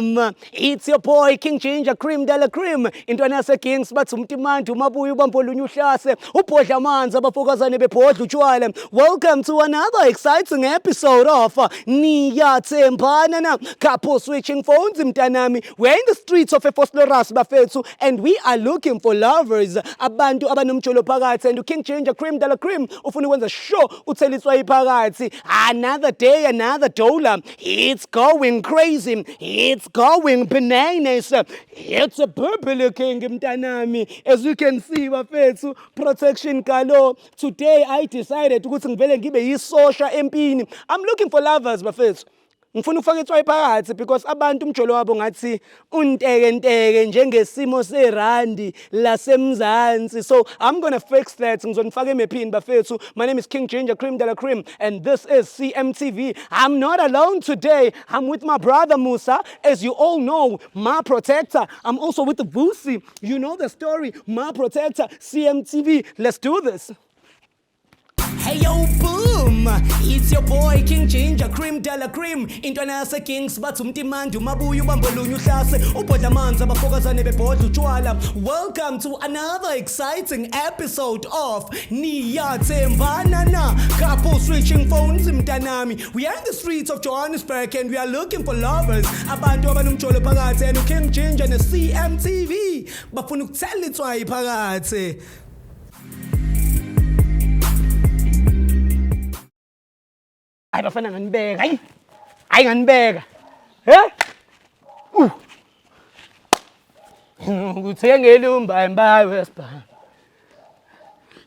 boom. It's your boy King Ginger Cream de la Cream. Intwana yase Kings bathi umtimandi umabuya ubambo lunye uhlase ubhodla amanzi abafokazane bebhodla utshwala. Welcome to another exciting episode of Niyathembana na couple switching phones mntanami. We're in the streets of Ephosloras bafethu and we are looking for lovers. Abantu abanomjolo phakathi and King Ginger Cream de la Cream ufuna ukwenza show utheliswa iphakathi. Another day, another dollar. It's going crazy. It's going bananas. It's a purple king mntanami. As you can see bafethu, protection kalo. Today I decided ukuthi ngivele ngibe yisosha empini. I'm looking for lovers bafethu. Ngifuna ukufaka itswayi phakathi because abantu umjolo wabo ngathi unteke njengesimo serandi lasemzansi. So I'm going to fix that. Ngizonifaka emephini bafethu. My name is King Ginger Cream de la Cream and this is CMTV. I'm not alone today. I'm with my brother Musa. As you all know, my protector. I'm also with the Vusi. You know the story. My protector, CMTV. Let's do this. Hey yo boom, it's your boy King Ginger Cream de la Cream. Intwana yase Kings bathi umtimandi umabuya ubambo lunye uhlase ubhodla amanzi abafokazane bebhodla utshwala. Welcome to another exciting episode of Niyathembana na couple switching phones mntanami. We are in the streets of Johannesburg and we are looking for lovers. Abantu abanomjolo phakathi and King Ginger ne CMTV bafuna ukuthela itswayi phakathi. Ay bafana nganibeka hayi nganibeka Kuthengele umbayimbayi wesibhayi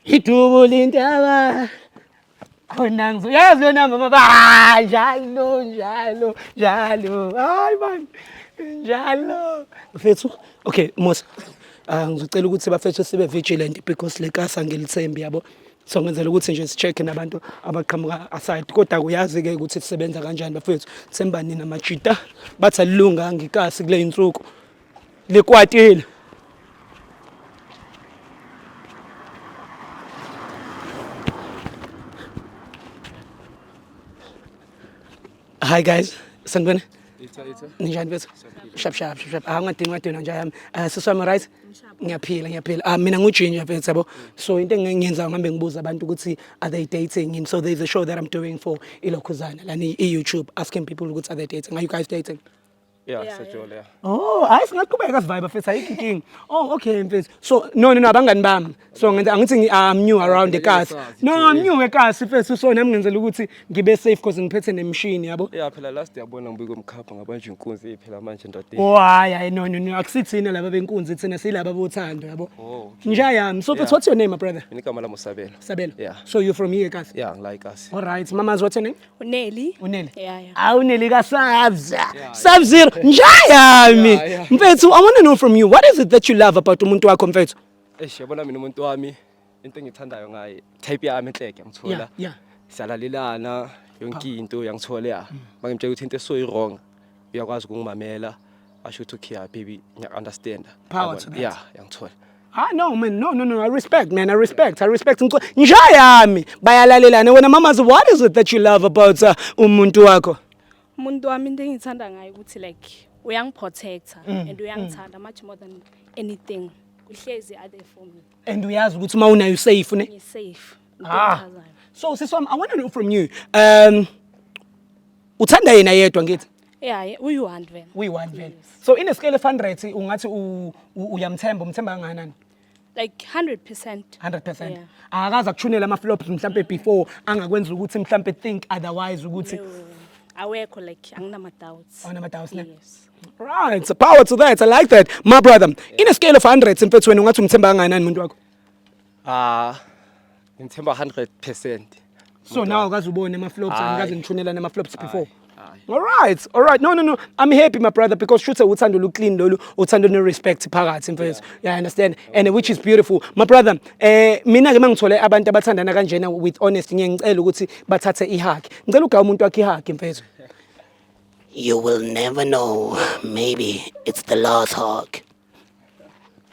idubu lintaba awona ngizoyazi yona mama njalo hayi man njalo mfethu. Okay Musa, ngizocela ukuthi bafethu sibe vigilant because lekasa ngilithembi yabo. So ngenzela ukuthi nje sicheck nabantu abaqhamuka aside kodwa kuyazi ke ukuthi sisebenza kanjani bafethu. Themba nina majita bathi alunga ngikasi kule insuku lekwatile. Hi guys, sanibona? Ninjani bethu? Shap. Ngadinga nje yami. Siswami right? Ngiyaphila. Mina nguJinger bethu yabo. So into engiyenza ngihambe ngibuza abantu ukuthi are they dating, and so there's a show that I'm doing for ilokhuzana la ni YouTube asking people ukuthi are they dating. Are you guys dating? Yeah, sajole yeah. Oh, ayisingaqhubeka sivibe mfethu ayikho inkinga. Oh, okay mfethu. So no abangani bami. So ngenza angithi I'm new around the cars. No, I'm new ekhasi mfethu. So nami ngenzela ukuthi ngibe safe because ngiphethe nemshini yabo. Yeah, phela last yabona ngibike umkhapha ngabanje inkunzi phela manje ndodeni. Oh hayi no akusithina laba benkunzi thina silaba bothando yabo. Oh. Nja yami. So what's your name my brother? Igama lami Sabelo. Sabelo. Yeah. So you're from here ekhasi? Yeah, like us. All right. Mama's what's your name? Uneli. Yeah. Ah, Uneli ka Sub-Zero. Njayami mfethu, I want to know from you, what is it that you love about umuntu wakho mfethu? Yabona mina umuntu wami into engithandayo ngaye type yami enhleke ngithola. Yeah. Siyalalelana yonke into yangithola ya. Mangimtshela ukuthi into eso wrong uyakwazi ukungimamela. Asho ukuthi okay baby ngiya understand. Power to that. Yeah, yangithola. No man, no, I respect man, I respect. Njayami bayalalelana wena mamazi, what is it that you love about umuntu wakho? Umuntu wami into engithanda ngayo ukuthi like uyangiprotecta and uyangithanda much more than anything. Uhlezi there for me. And uyazi ukuthi uma unayo safe ne? You're safe. So siswami, I want to know from you. Uthanda yena yedwa ngithi? Yeah, uyi-1 vele. Uyi-1 vele. So in a scale of 100 ungathi umthemba kangakanani? Like 100%. 100%. Yeah. Akaza kuchunela ama flops mhlambe before angakwenza ukuthi mhlambe think otherwise ukuthi awekho like anginama doubts. Awunama doubts ne? Yes. Right, so power to that. I like that. My brother, in a scale of 100 mfethu wena ungathi umthemba kangakanani umuntu wakho? Ngithemba 100%. So now akaze ubone ama flops angikaze ngichunela nama flops before. All right. No. I'm happy, my brother, because shooter uthando lu clean lolu, uthando no respect phakathi mfethu. Yeah, I understand. And which is beautiful. My brother, mina ke mangithole abantu abathandana kanjena with honesty ngiyacela ukuthi bathathe ihug. Ngicela ugawa umuntu wakhe ihug mfethu. You will never know. Maybe it's the last hug.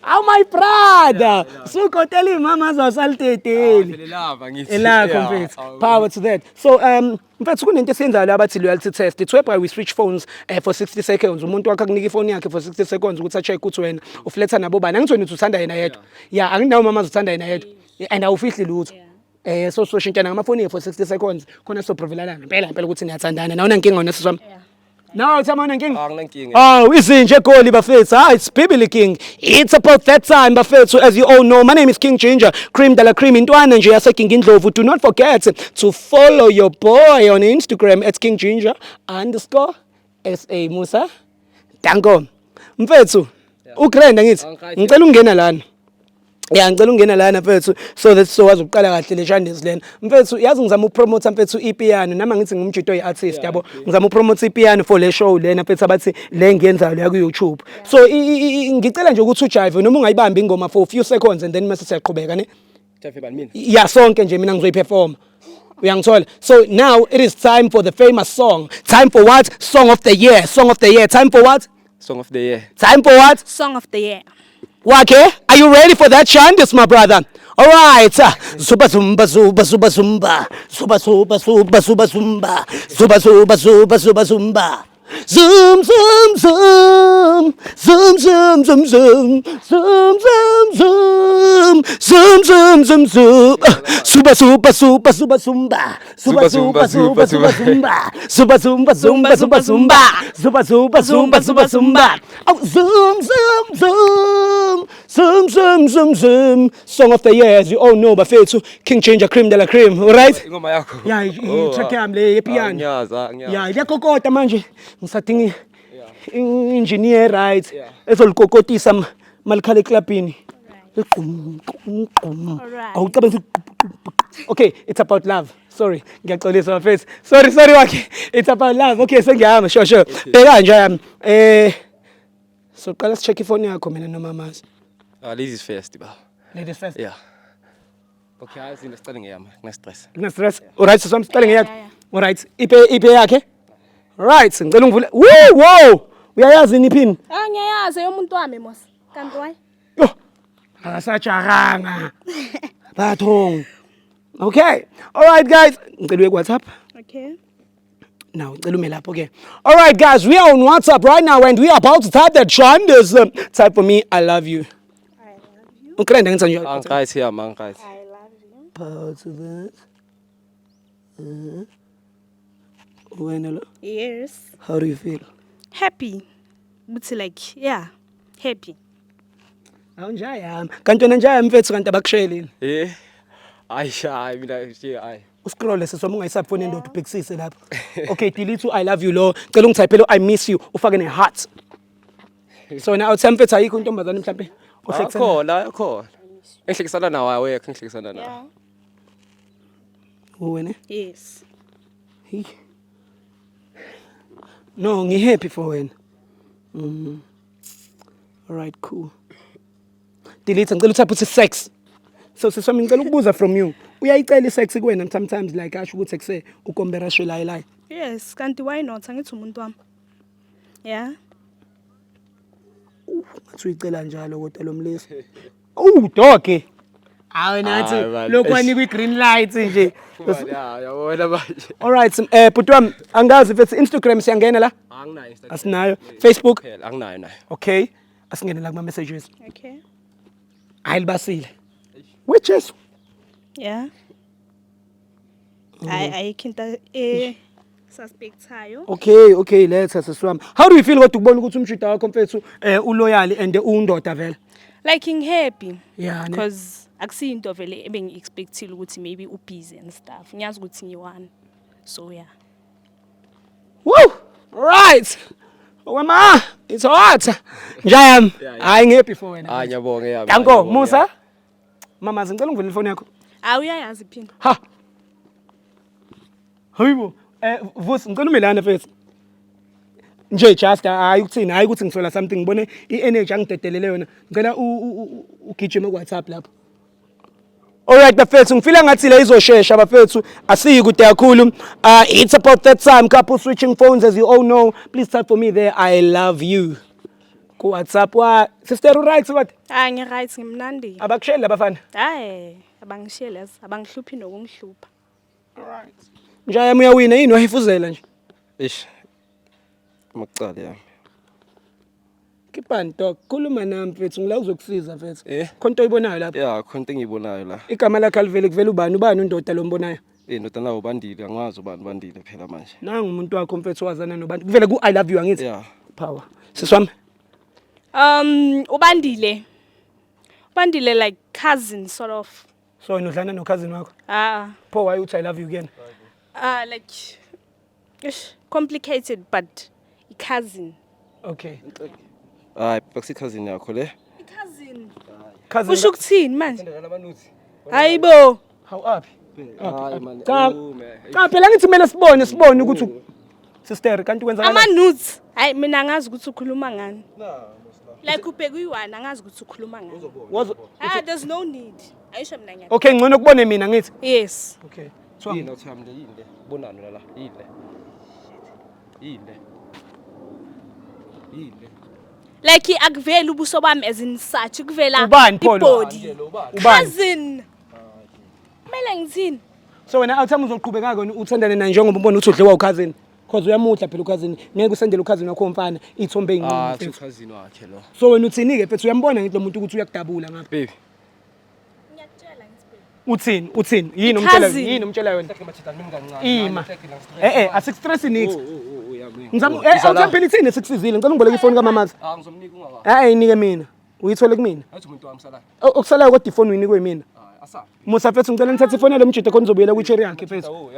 Oh my brother. Sukotela imama zasalteteli. Lava ngithi. Elakho mfethu. Power to that. So mfethu kunento esiyenzayo abathi loyalty test. It's whereby we switch phones for 60 seconds. Umuntu wakhe akunika ifoni yakhe for 60 seconds ukuthi check ukuthi wena ufletha nabo bani. Angithi wena uthanda yena yedwa. Yeah, anginawo mama uthanda yena yedwa. And awufihli lutho. So shintshana ngamafoni for 60 seconds. Khona so provelana ngempela ukuthi niyathandana. Nawuna inkinga wena siswami. No, it's a king. Oh, izinje goli bafethu. It's Bibili King. It's about that time bafethu. As you all know, my name is King Ginger, Cream de la Cream. Intwana nje yase King Indlovu. Do not forget to follow your boy on Instagram at King Ginger _SA Musa. Danko. Mfethu, ugrand ngithi. Ngicela ungena lana. Yeah, ngicela ungena lana mfethu so that so wazi uqala kahle le Shandes lena. Mfethu yazi ngizama ukupromote mfethu ipiano nama ngithi ngumjito artist yabo. Ngizama ukupromote ipiano for le show lena mfethu abathi le ngiyenzayo la ku YouTube. So ngicela nje ukuthi ujive noma ungayibambi ingoma for a few seconds and then mase siyaqhubeka ne. Jive bani mina? Yeah, sonke nje mina ngizoyiperform. Uyangithola. So now it is time for the famous song. Time for what? Song of the year. Song of the year. Time for what? Song of the year. Time for what? Song of the year. Okay, are you ready for that, Shandis, my brother? All right. Zuba zumba zuba zuba zumba. Zuba zuba zuba zuba zumba. Zuba zuba zuba zuba zumba. Zoom zoom zoom. Zoom zoom zoom zoom. Zoom zoom zoom. Zoom zoom zoom zoom. Zuba zuba zuba zuba zumba. Zuba zuba zuba zuba zumba. Zuba zumba zumba zuba zumba. Zuba zuba zumba zuba zumba. Oh, zoom zoom zoom. Zoom zoom zoom zoom. Song of the year, as you all know, bafethu King Ginger, Cream de la Cream. All right? Ingoma yakho. Yeah, i-track yami le piano. Ngiyaza. Yeah, iyakokota manje. Ngisadinga engineer right. Ezolikokotisa malikhala eklapini. Awucabangi. Okay, it's about love. Sorry, ngiyaxolisa mfethu. Sorry wakhe. It's about love. Okay, sengiyahamba sure. Bheka nje yami. So qala sicheck ifoni yakho mina noma mazi. Ladies first ba. Ladies first. Yeah. Okay, izinto sicale ngeyami, ngine stress. Ngine stress. Alright, so sicale ngeyakhe. Alright, ipe yakhe. Right, ngicela ungivule. Wow! Uyayazi ini pin? Ngiyayazi yomuntu wami mos. Kanti why? Yo. Akasajaranga. Bathong. Okay. Alright guys, ngicela uye WhatsApp. Okay. Now, okay. All right, guys, we are on WhatsApp right now, and we are about to type that Shandis. Type for me, I love you. I love you. Okay, I love you. Power to that. Yes. How do you feel? Happy. But like, yeah, happy. Awunjaya. Kanti njaya mfethu kanti abakushelini. Ayishayi mina nje ayi. Uscroll sesoma ungayisafoni endoda ubhekisise lapha. Okay, delete I love you lo. Cela ungithayipele I miss you ufake ne heart. So now mfethu ayikho intombazane mhlambe. Khona. Enhlekisana nawe awekho enhlekisana nawe. Yeah. Wena? Yes. Hey. No, ngi-happy for wena. All right, cool. Delete ngicela uthaphe uthi sex. So siswami ngicela ukubuza from you. Uyayicela isex kuwena sometimes like asho ukuthi ekuse ukombera shwe la. Yes, kanti why not? Angithi umuntu wami. Yeah. Ngathi uyicela njalo kodwa lo mlisi. Dog. Hayi nathi lokwani kwi green light nje. Yabona manje. All right, bhuti wami angazi if Instagram siyangena la? Anginayo Instagram. Asinayo. Facebook? Anginayo nayo. Okay. Asingene la kuma messages. Okay. Ayilibasile. Which is? Yeah. I can't suspect hayo. Okay, let's siswami. How do you feel ukuthi ukubona ukuthi umshida wakho mfethu uloyal and undoda vele? Like happy. Yeah, because akusinto vele ebengi-expectile ukuthi maybe ubusy and stuff. Ngiyazi ukuthi ngiyi-one. So yeah. Woo! Right. Wema, it's hot. Njayam. Hayi ngihappy for wena. Ngiyabonga yami. Danko, Musa. Mama ngicela ungivule ifoni yakho. Uyayazi phina. Ha. Hayibo. Vusi ngicela umelana mfethu. Nje just hayi ukuthini hayi ukuthi ngisola something ngibone i-energy angidedelele yona. Ngicela ugijime ku WhatsApp lapho. Alright bafethu ngifila ngathi la izoshesha bafethu asiyi kude kakhulu. It's about that time couple switching phones as you all know. Please type for me there I love you. Ku WhatsApp sister right what? Hayi ngi-right ngimnandi. Abakusheli labafana. Hayi abangishiye lezi abangihluphi nokungihlupha. Alright. Njaya uyawina yini wahifuzela nje? Eish. Makucala yami. Kipani dog khuluma nami mfethu ngila uzokusiza mfethu. Khonto oyibonayo lapha. Yeah, khonto engiyibonayo la. Igama lakhe alivele kuvela ubani undoda lo mbonayo? Ndoda nawo bandile angazi ubani bandile phela manje. Nangu umuntu wakho mfethu wazana nobantu. Kuvele ku I love you angithi? Yeah. Power. Siswami. Ubandile like cousin sort of. So wena udlana no cousin wakho? Pho why uthi I love you again? Like complicated but cousin. Okay. Hayi bakusi cousin yakho le. Cousin. Cousin. Usho ukuthini manje? Hayibo. How up? Hayi man. Cha phela ngithi kumele sibone ukuthi sister kanti kwenza Ama nudes. Hayi mina ngazi ukuthi ukhuluma ngani. Like ubheka uyi1 angazi ukuthi ukhuluma ngani. There's no need. Ayisho mina ngiyathi. Okay ngcono kubone mina ngithi. Yes. Okay. Yini othamle yini le? Bonani la yini le? Yini le? Yini. Like akuvela ubuso bami as in such kuvela ibody. Cousin. Mele ngithini? So wena awuthama uzoqhubeka ngakho uthandane naye njengoba ubona ukuthi udliwa ucousin. Because uyamudla phela ucousin. Ngeke usendele ucousin wakho mfana ithombe ezincane. Cousin wakhe lo. So wena uthini ke mfethu uyambona ngithi lo muntu ukuthi uyakudabula ngapha. Baby. Ngiyakutshela ngithi baby. Uthini? Yini umtshela wena? Ima. Asikustress nithi. Ngizama phela ithini sikusizile ngicela ungiboleke ifoni kamamazi. Ngizomnika ungaka. Inike mina. Uyithole kumina? Athi umuntu wami salayo. Okusalayo kodwa ifoni uyinikwe mina. Asabi. Musa mfethu ngicela ngithathe ifoni yalo mjide khona uzobuyela kwi-cherry yakhe mfethu.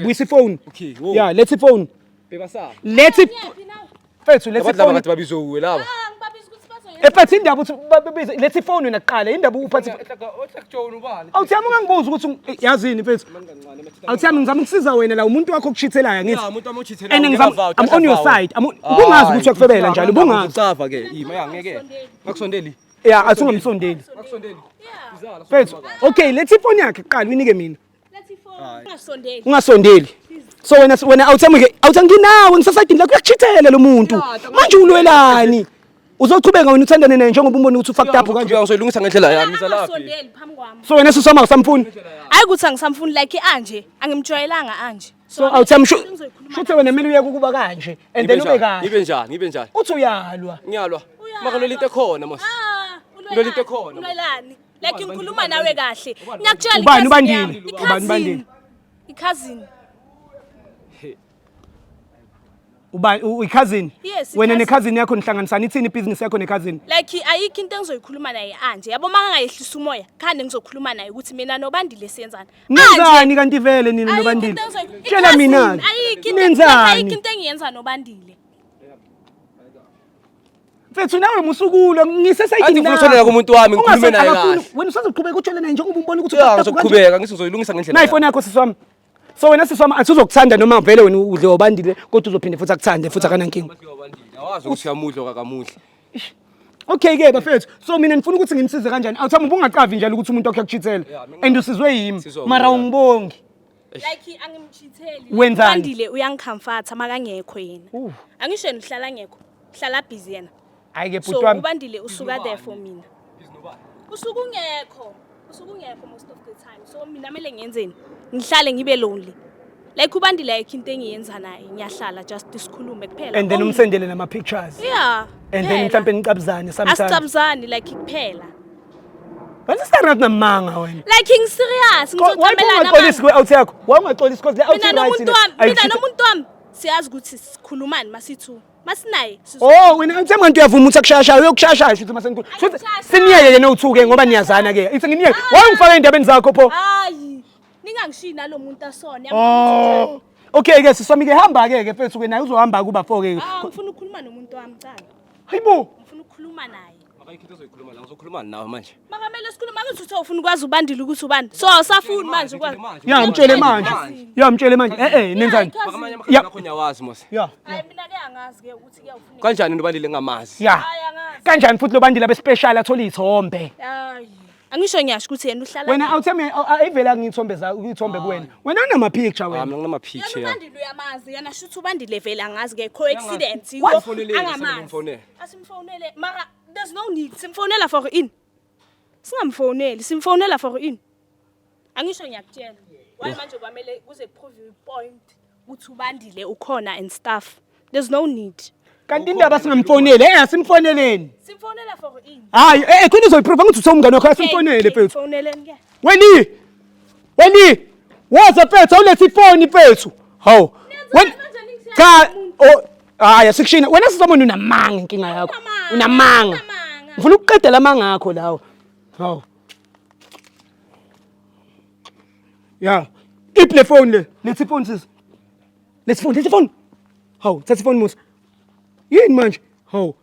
Buyisa ifoni. Okay. Yeah, let's ifoni. Beba sabi. Let's mfethu let's ifoni. ifoni. Abantu babizowe laba. Ngibabiza ukuthi bazoyenza. Mfethu indaba uthi babize let's ifoni wena kuqala indaba uphathi. Ohlakujona ubani? Awuthiyami ungangibuza ukuthi yazini mfethu. Awuthiyami ngizama ukusiza wena la umuntu wakho okuchithelayo ngithi. Yeah, umuntu amochithelayo. I'm on your side. Ubungazi ukuthi uyakufebela njalo ubungazi. Ucafa ke. Ima yangeke. Bakusondeli. Yeah, asungamsondeli. Bakusondeli. Mfethu. Okay, let's ifoni yakhe kuqala uyinike mina. Let's ifoni. Ungasondeli. Ungasondeli. So wena awuthi nginawe ngisasayidini la kuyakuchithela lo muntu. Manje ulwelani? Uzochubeka wena uthandane naye njengoba umbona ukuthi ufucked up kanje. Ngizoyilungisa ngendlela yami laphi. Ungasondeli phambi kwami. So wena sisoma usamfuni. Hayi ukuthi angisamfuni like anje, angimjwayelanga anje. So awuthi shuthe wena mina uyeke ukuba kanje and then ube kahle. Ngibe njani? Uthi uyalwa. Ngiyalwa. Maka lo into ekhona mos. Lo into ekhona. Ulwelani? Like ngikhuluma nawe kahle. Ngiyakutshela ubani ubandile. I-cousin. Ubani uyi-cousin? Yes. Wena ne-cousin yakho nihlanganisana ithini ibhizinisi yakho ne-cousin? Like ayikho into engizoyikhuluma naye anje. Yabo maka ngayehlisa umoya, khande ngizokhuluma naye ukuthi mina nobandile siyenzana. Nenzani kanti vele nini nobandile? Tshela mina. Ayikho into engiyenza nobandile. Mfethu nawe musukulo ngisesayidini nawe. Angithi ufuna kumuntu wami ngikhulume naye kahle. Wena usazoqhubeka utshele naye njengoba umbona ukuthi uzoqhubeka ngizoyilungisa ngendlela. Na ifoni yakho siswami. So wena siswami athuzokuthanda noma vele wena udle obandile kodwa uzophinde futhi akuthande futhi akanankinga. Awazi ukuthi uyamudlo kakamuhle. Okay ke bafethu. So mina ngifuna ukuthi ngimsize kanjani? Awuthamba ubungaqavi njalo ukuthi umuntu wakhe akuchithela. And usizwe yimi. Mara ungibongi. Like angimchitheli. Ubandile uyangicomforta makangekho yena. Angisho yena uhlala ngekho. Hlala busy yena. Hayi ke So bhuti wami. ubandile usuka there for mina. Usuka ungekho most of the time. So mina mele ngiyenzeni? Ngihlale ngibe lonely. Like ubandile ayikho into engiyenza naye. Ngiyahlala just isikhulume kuphela. And then umsendele nama pictures. Yeah. And then mhlambe niqabuzane sometimes. Asicabuzani like kuphela. Wena sithandana namanga wena. Like serious ngizocamelana nawe. Why out yakho? Why ungaxolisi because le out right. Mina nomuntu wami siyazi ukuthi sikhulumani masithu. Masinaye. Oh wena ngithe manje uyavuma ukuthi akushashaya uyokushashaya futhi masenkulu. Futhi siniyeke yena uthuke ngoba niyazana ke. Ithi nginiyeke. Why ungifaka endabeni zakho pho? Hayi. Ningangishiyi nalomuntu asona. Oh. Okay ke siswami ke hamba ke mfethu ke naye uzohamba kuba 4 ke. Ngifuna ukukhuluma nomuntu wami cala. Hayibo. Ngifuna ukukhuluma naye. Akayikho into ozoyikhuluma la ngizokhuluma nawe manje. Makamele sikhuluma ngathi uthi ufuna ukwazi ubandile ukuthi ubani. So awusafuni manje ukwazi. Ya mtshele manje. Nenzani? Makamanye amakhono akho nyawazi mos. Ya. Hayi mina ke angazi ke ukuthi kuyawufuna. Kanjani nobandile ngamazi? Ya. Hayi angazi. Kanjani futhi lobandile abe special athola izithombe? Hayi. Angisho ngiyasho ukuthi yena uhlala. Wena awutheme ayivela ngithombe ukuyithombe kuwena. Wena unama picture wena. Mina nginama picture. Yena ubandile uyamazi, yena shuthi ubandile vele angazi ke coincidence angamazi. Asimfonele mara there's no need. Simfonela for in. Singamfoneli, simfonela for in. Angisho ngiyakutshela. Why manje kwamele kuze prove point uthi ubandile ukhona and stuff. There's no need. Kanti indaba singamfoneli simfoneleni. Simfonela for in. Hayi khona uzoyiprove ukuthi uthomngane wakho simfonele mfethu. Foneleni ke. Weni waza mfethu awulethi ifoni mfethu. Hawu. Cha hayi asikushina wena sizobona unamanga inkinga yakho. Unamanga. Ngifuna ukuqeda lamanga akho lawo. Hawu. Ya. Iple phone le. Lethi phone sis. Lethi phone. Hawu, thatha phone musa. Yini manje? Hawu.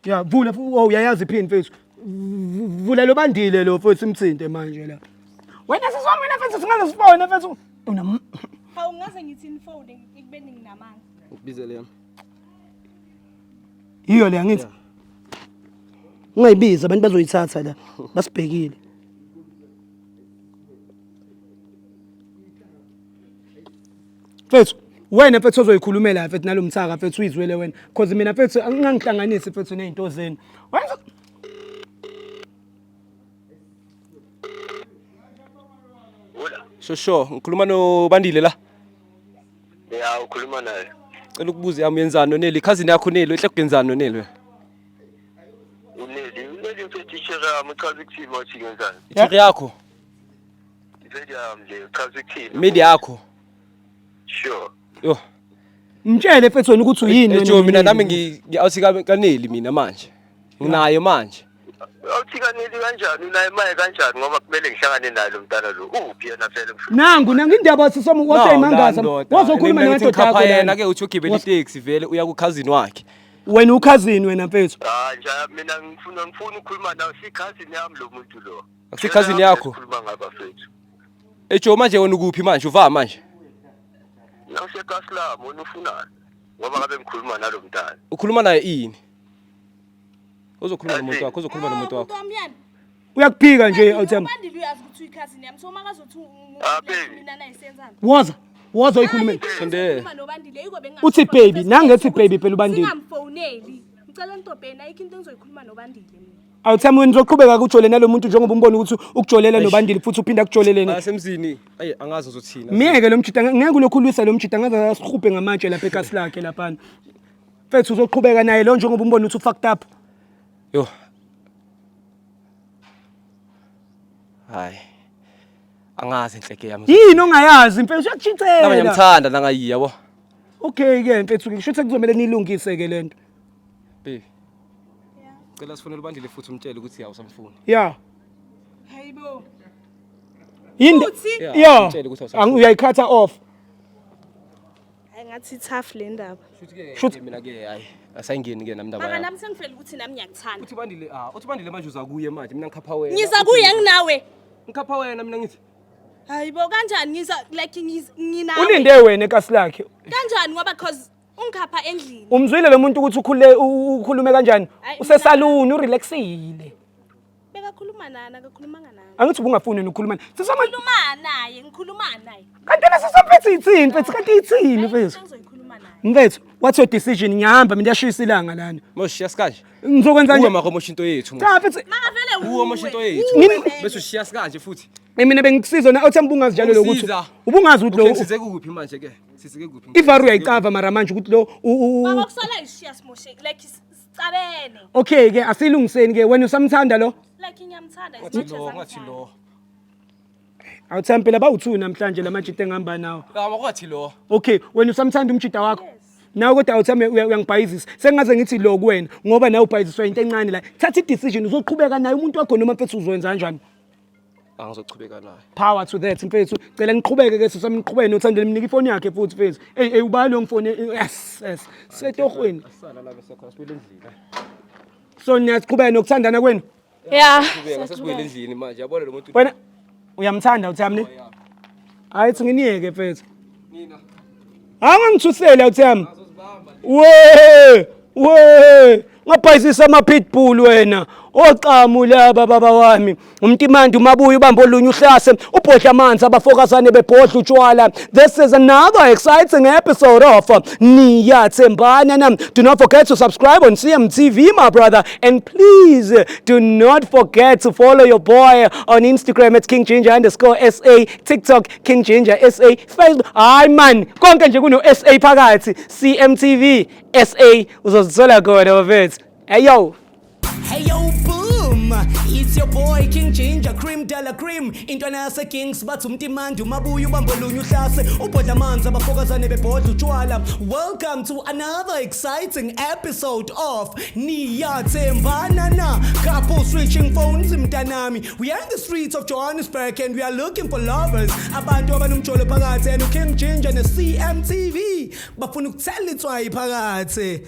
Ya, vula uyayazi iphini mfethu. Vula lo bandile lo mfethu simthinte manje la. Wena sizwa mina mfethu singaze sifone mfethu. Hawu ngaze ngithi phone ikubeni nginamanga. Ukubizele yami. Iyo le angithi. Ungayibiza abantu bazoyithatha la. Basibhekile. Mfethu wena mfethu ozoyikhulumela mfethu nalomthaka mfethu uyizwele wena because mina mfethu angangihlanganisi mfethu nezinto zenu wenza Sho ngikhuluma nobandile la. Ya ukhuluma naye. Cela ukubuza yami yenzani noneli cousin yakho neli ehle kugenzani noneli wena. Uneli mfethu ishera amchaza ukuthima uthi ngenzani. Ithiri yakho. Media mle chaza ukuthima. Media yakho. Sure. Yo. mtshele mfethu wena ukuthi uyini wena Jo mina nami ngiyawuthi kaneli mina manje. Nginayo manje. Awuthi kaneli kanjani unaye maye kanjani ngoba kumele ngihlangane naye lo mntana lo. Uphi yena phela mfethu. nangu indaba sisoma waseyimangaza wazokhuluma nendoda yakho yena ke uthi ugibela itaxi vele uya ku cousin wakhe. wena ukhazini wena mfethu Nje mina ngifuna ukukhuluma nawe si cousin yami lo muntu lo. Akusi cousin yakho. Ukhuluma ngaba mfethu. Jo manje wena ukuphi manje uva manje? Nawusekaslam wena ufunani? Ngoba ngabe ngikhuluma nalo mntana. Ukhuluma naye ini? Uzokhuluma nomuntu wakho, uzokhuluma nomuntu wakho. uyakuphika nje awuthemba Ubandile uyazi ukuthi uyikhazini yami so makazothi mina nayisenzana. woza uyikhulumela Sonde. Nobandile yiko uthi baby nangethi baby phela ubandile singamfoneli. Ngicela ntobheni ayikho into engizoyikhuluma nobandile mina. awuthemba wena uzoqhubeka ukujole nalomuntu njengoba umbona ukuthi ukujolela nobandile futhi uphinda kujolelene Asemzini, ayi angazi uzothina. Miyeke lo mjida ngeke ulokhulwisa lo mjida ngaze asihubhe ngamatshe lapha ekasi lakhe lapha. Mfethu uzoqhubeka naye lo njengoba umbona ukuthi ufucked up. Yo. Hayi. Angazi inhleke yami. Yini ongayazi mfethu Nami uyachithela. ngiyamthanda nangayi yabo. Okay ke mfethu ngisho ukuthi kuzomela nilungise ke lento. Baby. Cela sifonele ubandile futhi umtshele ukuthi awusamfuni. Yeah. Hayibo. Yini? Uthi Yeah. Mtshele ukuthi awusamfuni. Uyayikhatha off. hayi ngathi tough le ndaba. Shuthi mina ke hayi asayingeni ke nami ndaba Mara yami. nami sengifela ukuthi nami ngiyakuthanda. Uthi bandile manje uza kuye manje mina ngikhapha wena. Ngiza kuye nginawe. Ngikhapha wena mina ngithi. Hayibo kanjani ngiza like nginawe. Ulinde wena ekasi lakhe. Kanjani ngoba cause ungikhapha endlini. Umzwile lo muntu ukuthi ukhulume kanjani? Usesaluni urelaxile. Bekakhuluma nana akakhulumanga nani. Angithi ubungafuni ukukhuluma. Sisama Ngikhuluma naye. kanti nasisaphethe ithini mfethu kanti ithini mfethu? Ngizoyikhuluma naye. Mfethu what's your decision ngiyahamba mina yashisa ilanga lana. Moshiya sikanje. Ngizokwenza Uwe nje. makho moshinto yethu. Cha mfethu Makavele Uwe moshinto yethu. Bese ushiya sikanje futhi. mina bengikusiza na uthemba ungazi njalo lokuthi Ungisiza. ubungazi ukuthi lo Size kuphi manje ke? Sizike kuphi? ivaru uyayicava mara manje ukuthi lo Baba kusala ishiya simoshe like sicabene. okay ke asilungiseni ke wena usamthanda lo Like ngiyamthanda Ngathi lo. awuthemba phela bawu2 namhlanje lamajita engihamba nawo Ngathi lo. okay wena usamthanda umjida wakho nawe kodwa awuthemba uyangibhayizisa sengaze ngithi lo kuwena ngoba nawe ubhayiziswa into encane la thatha i-decision uzoqhubeka naye umuntu wakho noma mfethu uzwenza kanjani Angizochubeka naye. power to that mfethu cela niqhubeke ke sisami niqhubeke nothandele mnika ifoni yakhe futhi mfethu ubani lo ngifone yes setohweni Sala la bese khona sibuyele endlini. so niyaqhubeka nokuthandana kwenu Yeah. Kubeka sesibuyele endlini manje yabona lo muntu. wena uyamthanda uthami hayi thi nginiyeke mfethu Nina. angangithusele uthami we ngabhayisisa ama-pitbull wena ocamu laba baba wami umtimandi umabuye ubambe olunye uhlase ubhodla amanzi abafokazane bebhodla utshwala. This is another exciting episode of Niyathembana Nam. Do not forget to subscribe on CMTV, my brother, and please do not forget to follow your boy on Instagram at KingGinger_SA, TikTok KingGingerSA, Facebook hayi man konke nje kuno SA phakathi CMTV SA uzozithola khona bafethu. Hey yo. Hey yo, boom! It's your boy King Ginger, Cream de la Cream. Intwana yase Kings bathi umtimandi umabuye ubambe olunye uhlase ubhodla amanzi abafokazane bebhodla utshwala. Welcome to another exciting episode of Niyathembana Na. Couple switching phones mntanami. We are in the streets of Johannesburg and we are looking for lovers. Abantu abanomjolo phakathi and King Ginger ne CMTV bafuna ukuthela itswayi phakathi.